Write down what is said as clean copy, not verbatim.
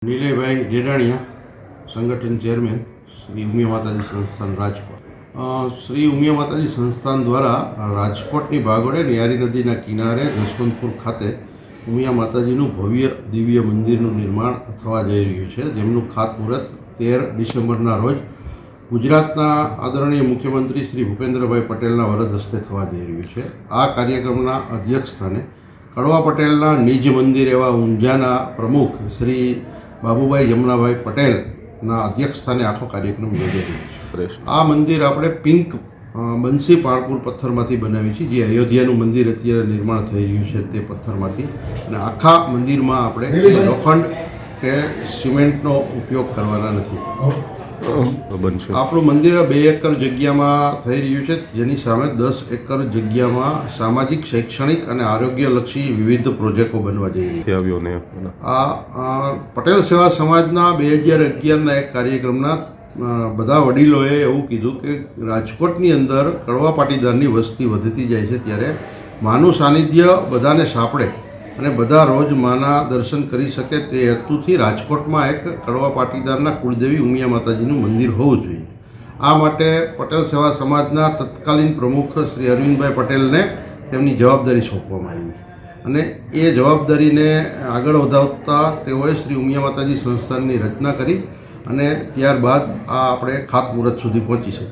નીલયભાઈ ડેડાણીયા, સંગઠન ચેરમેન, શ્રી ઉમિયા માતાજી સંસ્થાન રાજકોટ. શ્રી ઉમિયા માતાજી સંસ્થાન દ્વારા રાજકોટની ભાગોળે ન્યારી નદીના કિનારે જસવંતપુર ખાતે ઉમિયા માતાજીનું ભવ્ય દિવ્ય મંદિરનું નિર્માણ થવા જઈ રહ્યું છે, જેમનું ખાતમુહૂર્ત 13 ડિસેમ્બરના રોજ ગુજરાતના આદરણીય મુખ્યમંત્રી શ્રી ભૂપેન્દ્રભાઈ પટેલના વરદ હસ્તે થવા જઈ રહ્યું છે. આ કાર્યક્રમના અધ્યક્ષ સ્થાને કડવા પટેલના નિજ મંદિર એવા ઊંઝાના પ્રમુખ શ્રી બાબુભાઈ જમનાભાઈ પટેલના અધ્યક્ષ સ્થાને આખો કાર્યક્રમ યોજાઈ રહ્યો છે. આ મંદિર આપણે પિંક બંસી પાણપુર પથ્થરમાંથી બનાવી છે, જે અયોધ્યાનું મંદિર અત્યારે નિર્માણ થઈ રહ્યું છે તે પથ્થરમાંથી, અને આખા મંદિરમાં આપણે લોખંડ કે સિમેન્ટનો ઉપયોગ કરવાના નથી. આપણું મંદિર 2 એકર જગ્યામાં થઈ રહ્યું છે, જેની સામે 10 એકર જગ્યામાં સામાજિક, શૈક્ષણિક અને આરોગ્યલક્ષી વિવિધ પ્રોજેક્ટો બનવા જઈ રહ્યા છે. આ પટેલ સેવા સમાજના 2011ના એક કાર્યક્રમના બધા વડીલોએ એવું કીધું કે રાજકોટની અંદર કડવા પાટીદારની વસ્તી વધતી જાય છે, ત્યારે માનું સાનિધ્ય બધાને સાંપડે અને બધા રોજ માના દર્શન કરી શકે તે હેતુથી રાજકોટમાં એક કડવા પાટીદારના કુળદેવી ઉમિયા માતાજીનું મંદિર હોવું જોઈએ. આ માટે પટેલ સેવા સમાજના તત્કાલીન પ્રમુખ શ્રી અરવિંદભાઈ પટેલને તેમની જવાબદારી સોંપવામાં આવી, અને એ જવાબદારીને આગળ વધાવતા તેઓએ શ્રી ઉમિયા માતાજી સંસ્થાનની રચના કરી, અને ત્યારબાદ આ આપણે ખાતમુહૂર્ત સુધી પહોંચી શકીએ.